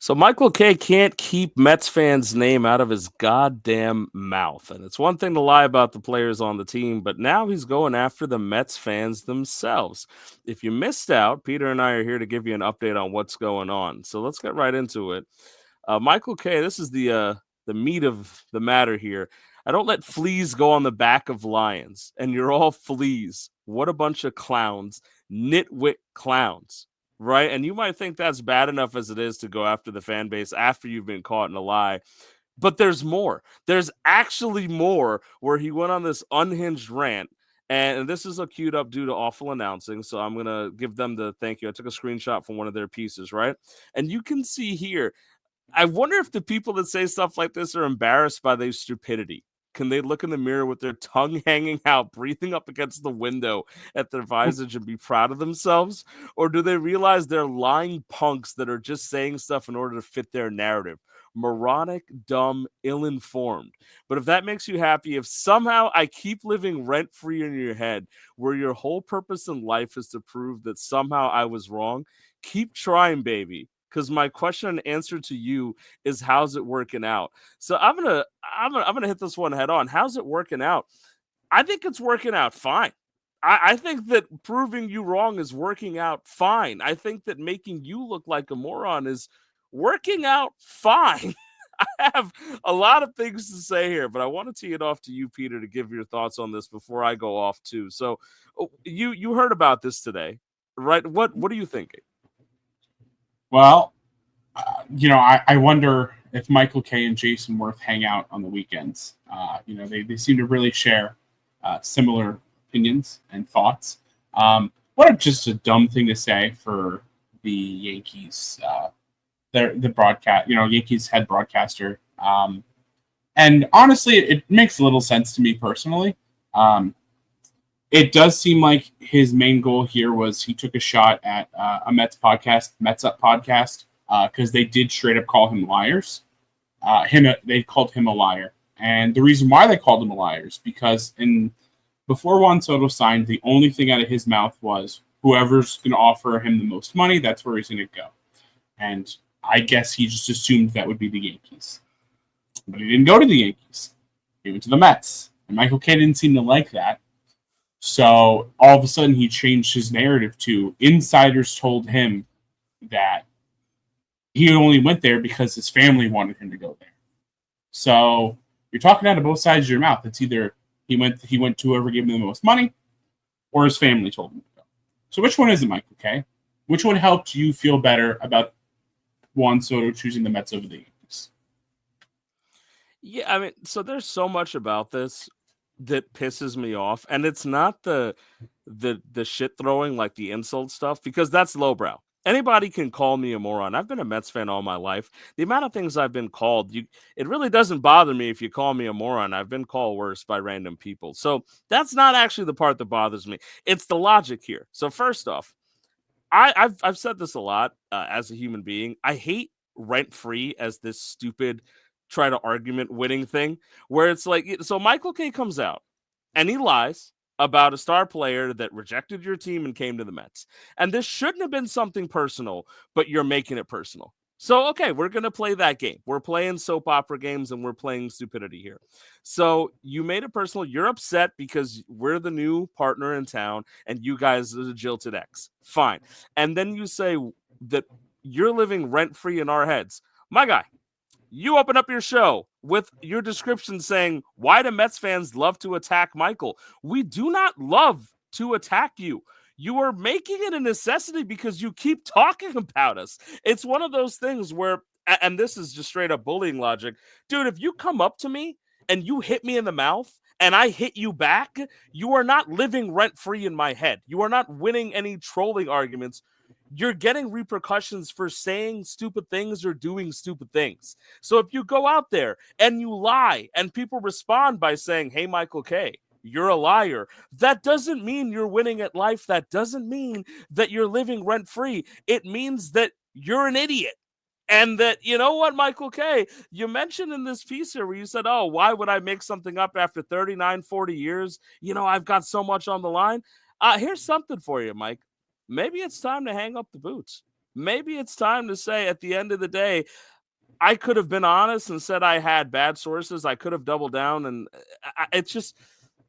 So Michael K can't keep Mets fans' name out of his goddamn mouth. And it's one thing to lie about the players on the team, but now he's going after the Mets fans themselves. If you missed out, Peter and I are here to give you an update on what's going on. So let's get right into it. Michael K, this is the meat of the matter here. I don't let fleas go on the back of lions, and you're all fleas. What a bunch of clowns, nitwit clowns, right? And you might think that's bad enough as it is to go after the fan base after you've been caught in a lie. But there's more. There's actually more where he went on this unhinged rant. And this is a queued up due to awful announcing. So I'm going to give them the thank you. I took a screenshot from one of their pieces, right? And you can see here, I wonder if the people that say stuff like this are embarrassed by their stupidity. Can they look in the mirror with their tongue hanging out, breathing up against the window at their visage and be proud of themselves? Or do they realize they're lying punks that are just saying stuff in order to fit their narrative? Moronic, dumb, ill informed. But if that makes you happy, if somehow I keep living rent free in your head, where your whole purpose in life is to prove that somehow I was wrong, keep trying, baby. Because my question and answer to you is, how's it working out? So I'm gonna hit this one head on. How's it working out? I think it's working out fine. I think that proving you wrong is working out fine. I think that making you look like a moron is working out fine. I have a lot of things to say here, but I want to tee it off to you, Peter, to give your thoughts on this before I go off too. So, you heard about this today, right? What are you thinking? Well, I wonder if Michael K and Jason Worth hang out on the weekends. They seem to really share similar opinions and thoughts. Just a dumb thing to say for the Yankees, the broadcast, Yankees head broadcaster. And honestly, it makes a little sense to me personally. Um, it does seem like his main goal here was he took a shot at a Mets podcast, Mets Up podcast, because they did straight up call him liars. They called him a liar, and the reason why they called him a liar is because before Juan Soto signed, the only thing out of his mouth was whoever's going to offer him the most money, that's where he's going to go. And I guess he just assumed that would be the Yankees, but he didn't go to the Yankees. He went to the Mets, and Michael Kay didn't seem to like that. So all of a sudden, he changed his narrative to insiders told him that he only went there because his family wanted him to go there. So you're talking out of both sides of your mouth. It's either he went to whoever gave him the most money, or his family told him to go. So which one is it, Michael Kay? Which one helped you feel better about Juan Soto choosing the Mets over the Yankees? Yeah, I mean, so there's so much about this that pisses me off, and it's not the shit throwing, like the insult stuff, because that's lowbrow. Anybody can call me a moron. I've been a Mets fan all my life. The amount of things I've been called, it really doesn't bother me if you call me a moron. I've been called worse by random people. So that's not actually the part that bothers me. It's the logic here. So first off, I've said this a lot as a human being. I hate rent free as this stupid try to argument winning thing where it's like, so Michael K comes out and he lies about a star player that rejected your team and came to the Mets. And this shouldn't have been something personal, but you're making it personal. So, okay, we're going to play that game. We're playing soap opera games and we're playing stupidity here. So, you made it personal. You're upset because we're the new partner in town and you guys are the jilted ex. Fine. And then you say that you're living rent free in our heads. My guy, you open up your show with your description saying, why do Mets fans love to attack Michael? We do not love to attack you. You are making it a necessity because you keep talking about us. It's one of those things where, and this is just straight up bullying logic. Dude, if you come up to me and you hit me in the mouth and I hit you back, you are not living rent free in my head. You are not winning any trolling arguments. You're getting repercussions for saying stupid things or doing stupid things. So if you go out there and you lie and people respond by saying, hey, Michael K, you're a liar, that doesn't mean you're winning at life. That doesn't mean that you're living rent free. It means that you're an idiot. And that, you know what, Michael K, you mentioned in this piece here where you said, oh, why would I make something up after 39, 40 years? You know, I've got so much on the line. Here's something for you, Mike. Maybe it's time to hang up the boots. maybe it's time to say at the end of the day, I could have been honest and said I had bad sources. I could have doubled down, and it's just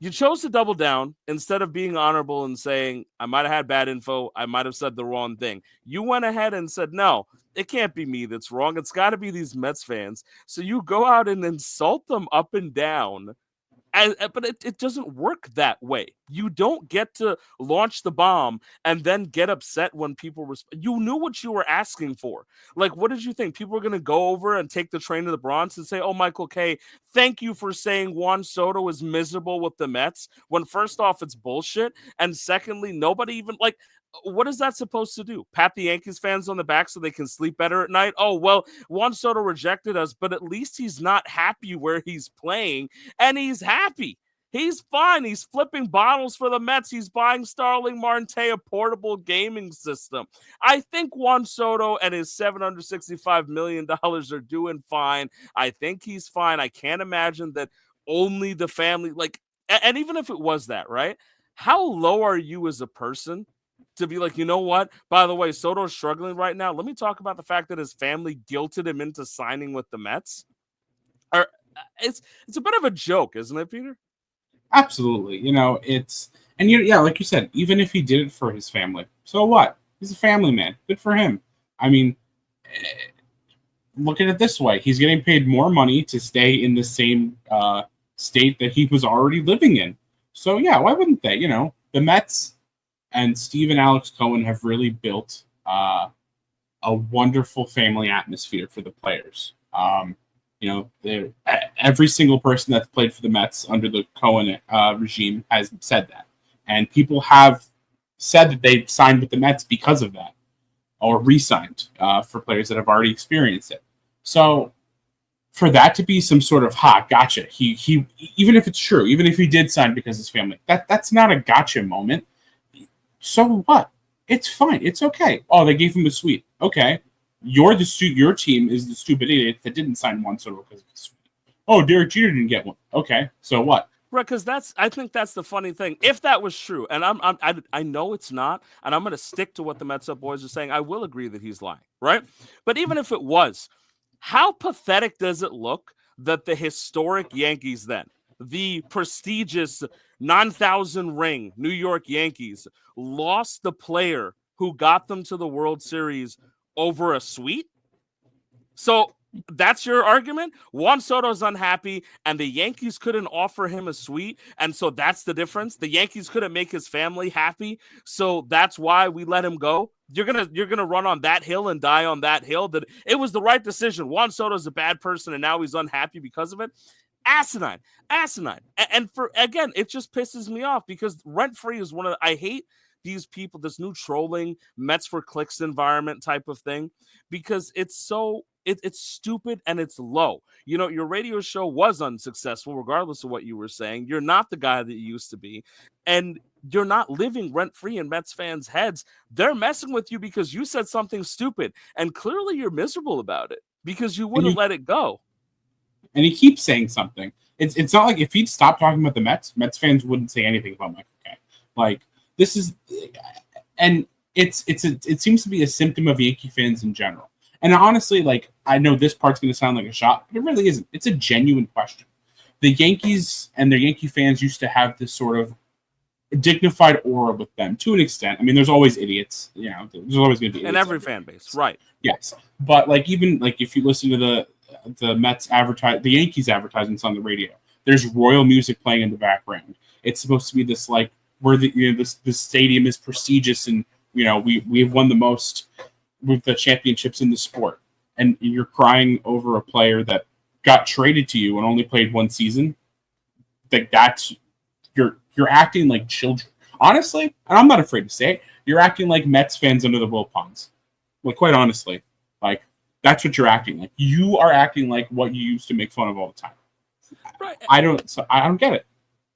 you chose to double down instead of being honorable and saying I might have had bad info. I might have said the wrong thing. You went ahead and said no. It can't be me that's wrong. It's got to be these Mets fans. So you go out and insult them up and down. But it doesn't work that way. You don't get to launch the bomb and then get upset when people you knew what you were asking for. Like, what did you think? People were going to go over and take the train to the Bronx and say, oh, Michael Kay, thank you for saying Juan Soto is miserable with the Mets, when first off, it's bullshit. And secondly, nobody even, like, what is that supposed to do? Pat the Yankees fans on the back so they can sleep better at night? Oh, well, Juan Soto rejected us, but at least he's not happy where he's playing, and he's happy. He's fine. He's flipping bottles for the Mets. He's buying Starling Marte a portable gaming system. I think Juan Soto and his $765 million are doing fine. I think he's fine. I can't imagine that only the family, like, and even if it was that, right? How low are you as a person to be like, you know what? By the way, Soto's struggling right now. Let me talk about the fact that his family guilted him into signing with the Mets. Or it's a bit of a joke, isn't it, Peter? Absolutely. Yeah, like you said, even if he did it for his family, so what? He's a family man. Good for him. I mean, look at it this way: he's getting paid more money to stay in the same state that he was already living in. So yeah, why wouldn't they? The Mets and Steve and Alex Cohen have really built a wonderful family atmosphere for the players. Every single person that's played for the Mets under the Cohen regime has said that. And people have said that they signed with the Mets because of that, or re-signed for players that have already experienced it. So for that to be some sort of, gotcha, he even if it's true, even if he did sign because of his family, that's not a gotcha moment. So what? It's fine. It's okay. Oh, they gave him a suite. Okay. Your team is the stupid idiot that didn't sign Juan Soto because of the suite. Oh, Derek Jeter didn't get one. Okay. So what? Right, because I think that's the funny thing. If that was true, and I know it's not, and I'm going to stick to what the Mets Up boys are saying, I will agree that he's lying, right? But even if it was, how pathetic does it look that the historic Yankees then, the prestigious 9,000 ring New York Yankees, lost the player who got them to the World Series over a suite? So that's your argument? Juan Soto's unhappy, and the Yankees couldn't offer him a suite, and so that's the difference. The Yankees couldn't make his family happy, so that's why we let him go. You're gonna run on that hill and die on that hill. That it was the right decision. Juan Soto's a bad person, and now he's unhappy because of it. Asinine. And for again, it just pisses me off because Rent Free is I hate these people, this new trolling Mets for clicks environment type of thing, because it's stupid and it's low. Your radio show was unsuccessful, regardless of what you were saying. You're not the guy that you used to be, and you're not living rent free in Mets fans' heads. They're messing with you because you said something stupid, and clearly you're miserable about it because you wouldn't let it go. And he keeps saying something. It's not like if he'd stopped talking about the Mets fans wouldn't say anything about Michael Kay. Like, this is, and it seems to be a symptom of Yankee fans in general. And honestly, like, I know this part's going to sound like a shot, but it really isn't. It's a genuine question. The Yankees and their Yankee fans used to have this sort of dignified aura with them to an extent. I mean, there's always idiots. There's always going to be idiots in every fan base, right? Yes, but like even like if you listen to the Mets the Yankees advertisements on the radio, there's royal music playing in the background. It's supposed to be this like where this stadium is prestigious and we've won the most with the championships in the sport, and you're crying over a player that got traded to you and only played one season. That's you're acting like children. Honestly, and I'm not afraid to say it, you're acting like Mets fans under the Wilpons. Like, quite honestly, like that's what you're acting like. You are acting like what you used to make fun of all the time. Right. I don't get it.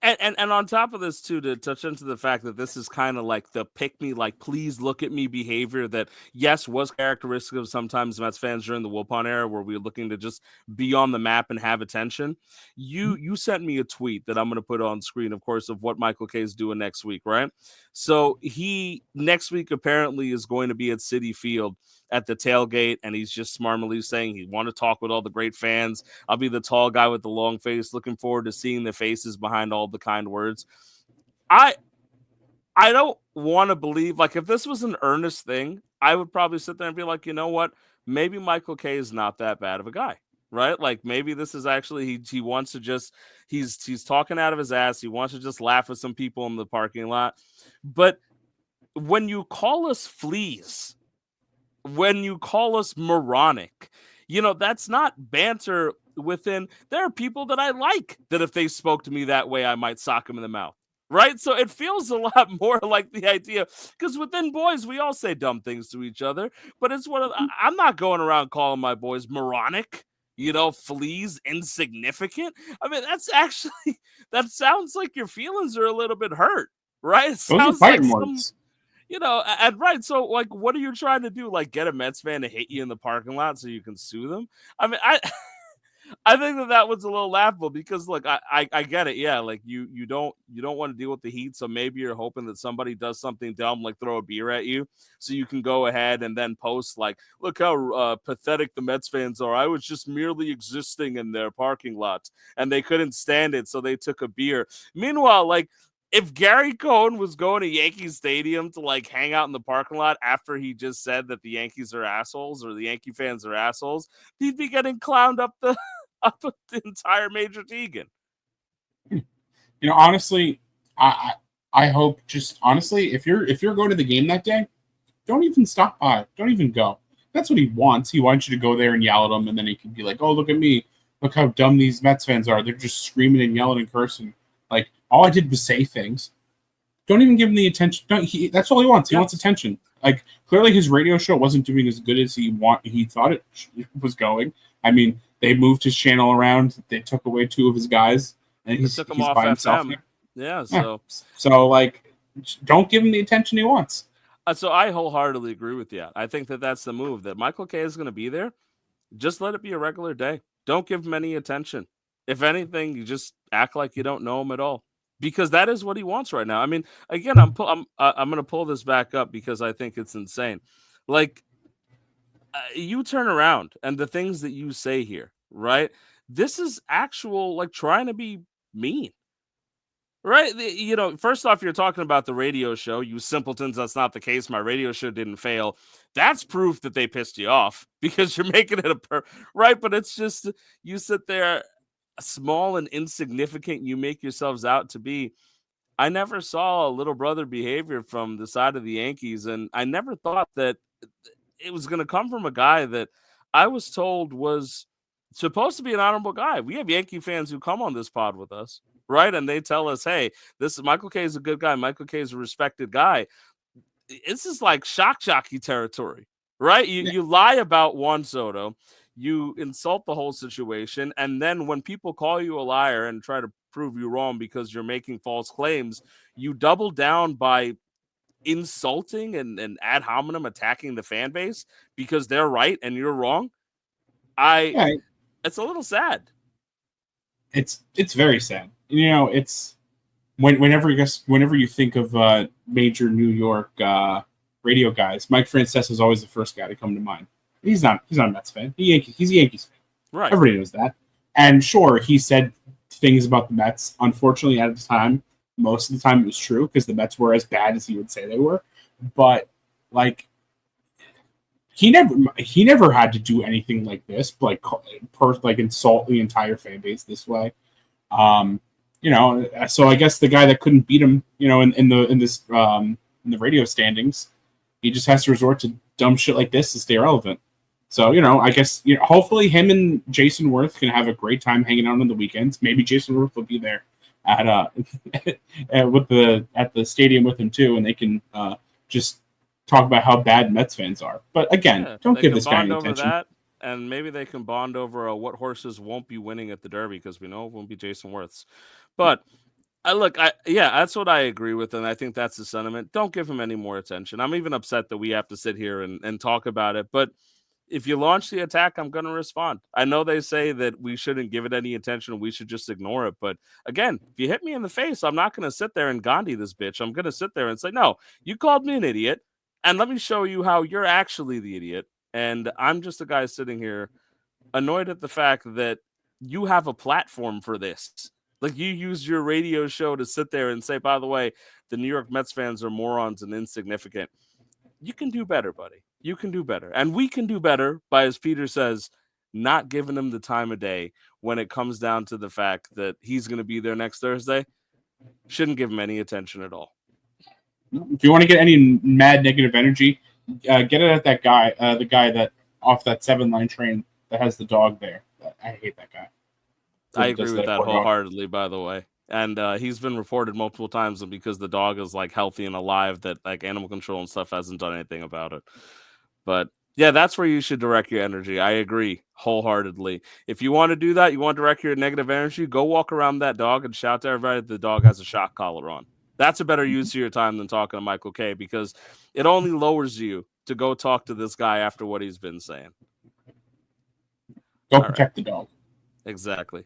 And on top of this, too, to touch into the fact that this is kind of like the pick me, like, please look at me behavior that, yes, was characteristic of sometimes Mets fans during the Wilpon era where we were looking to just be on the map and have attention. You sent me a tweet that I'm going to put on screen, of course, of what Michael Kay is doing next week, right? So he next week apparently is going to be at Citi Field at the tailgate, and he's just smarmily saying he want to talk with all the great fans. I'll be the tall guy with the long face. Looking forward to seeing the faces behind all the kind words. I don't want to believe, like, if this was an earnest thing, I would probably sit there and be like, you know what? Maybe Michael Kay is not that bad of a guy, right? Like, maybe this is actually he wants to just he's talking out of his ass. He wants to just laugh with some people in the parking lot. But when you call us fleas, when you call us moronic, that's not banter within. There are people that I like that if they spoke to me that way, I might sock them in the mouth. Right. So it feels a lot more like the idea because within boys, we all say dumb things to each other, but it's I'm not going around calling my boys moronic, fleas, insignificant. I mean, that's actually, that sounds like your feelings are a little bit hurt, right? It Those are sounds like fighting some, words. and right. So, like, what are you trying to do? Like, get a Mets fan to hit you in the parking lot so you can sue them? I mean, I think that was a little laughable because, look, I get it. Yeah, like you don't want to deal with the heat, so maybe you're hoping that somebody does something dumb, like throw a beer at you, so you can go ahead and then post like, "Look how pathetic the Mets fans are. I was just merely existing in their parking lot, and they couldn't stand it, so they took a beer." Meanwhile, like, if Gary Cohen was going to Yankee Stadium to like hang out in the parking lot after he just said that the Yankees are assholes or the Yankee fans are assholes, he'd be getting clowned up the entire Major Deegan. Honestly, I hope, just honestly, if you're going to the game that day, don't even stop by. Don't even go. That's what he wants. He wants you to go there and yell at him, and then he can be like, "Oh, look at me! Look how dumb these Mets fans are. They're just screaming and yelling and cursing. Like, all I did was say things. Don't even give him the attention. That's all he wants. He wants attention. Like, clearly his radio show wasn't doing as good as he thought it was going. I mean, they moved his channel around. They took away 2 of his guys, and he's off by himself FM. now. Yeah, so like, don't give him the attention he wants. So I wholeheartedly agree with you. I think that's the move. That Michael Kay is going to be there. Just let it be a regular day. Don't give him any attention. If anything, you just act like you don't know him at all, because that is what he wants right now. I mean, again, I'm going to pull this back up because I think it's insane. Like, you turn around and the things that you say here, right? This is actual, like, trying to be mean. Right. First off, you're talking about the radio show. You simpletons, that's not the case. My radio show didn't fail. That's proof that they pissed you off because you're making it right. But it's just, you sit there small and insignificant. You make yourselves out to be. I never saw a little brother behavior from the side of the Yankees. And I never thought that it was going to come from a guy that I was told was supposed to be an honorable guy. We have Yankee fans who come on this pod with us, right? And they tell us, hey, this is Michael Kay is a good guy. Michael Kay is a respected guy. This is like shock jockey territory, right? You lie about Juan Soto, you insult the whole situation, and then when people call you a liar and try to prove you wrong because you're making false claims, you double down by insulting and ad hominem attacking the fan base because they're right and you're wrong. It's a little sad. It's very sad. It's whenever you think of major New York radio guys, Mike Francesa is always the first guy to come to mind. He's not a Mets fan. He's a Yankees fan. Right. Everybody knows that. And sure, he said things about the Mets. Unfortunately, at the time, most of the time it was true because the Mets were as bad as he would say they were. But like, he never had to do anything like this, like insult the entire fan base this way. So I guess the guy that couldn't beat him, in the radio standings, he just has to resort to dumb shit like this to stay relevant. So, I guess, hopefully him and Jason Worth can have a great time hanging out on the weekends. Maybe Jason Worth will be there at the stadium with him too, and they can just talk about how bad Mets fans are. But again, don't give this guy any attention. That, and maybe they can bond over what horses won't be winning at the Derby, because we know it won't be Jason Worth's. But that's what I agree with, and I think that's the sentiment. Don't give him any more attention. I'm even upset that we have to sit here and talk about it, but if you launch the attack, I'm going to respond. I know they say that we shouldn't give it any attention. We should just ignore it. But again, if you hit me in the face, I'm not going to sit there and Gandhi this bitch. I'm going to sit there and say, no, you called me an idiot, and let me show you how you're actually the idiot. And I'm just a guy sitting here annoyed at the fact that you have a platform for this. Like, you use your radio show to sit there and say, by the way, the New York Mets fans are morons and insignificant. You can do better, buddy. You can do better. And we can do better by, as Peter says, not giving him the time of day when it comes down to the fact that he's going to be there next Thursday. Shouldn't give him any attention at all. If you want to get any mad negative energy, get it at that guy, the guy that off that 7-line train that has the dog there. I hate that guy. I agree with that wholeheartedly, by the way. And he's been reported multiple times, and because the dog is like healthy and alive, that like animal control and stuff hasn't done anything about it. But yeah, that's where you should direct your energy. I agree wholeheartedly. If you want to do that, you want to direct your negative energy, go walk around that dog and shout to everybody that the dog has a shock collar on. That's a better use of your time than talking to Michael Kay, because it only lowers you to go talk to this guy after what he's been saying. Go protect the dog. Exactly.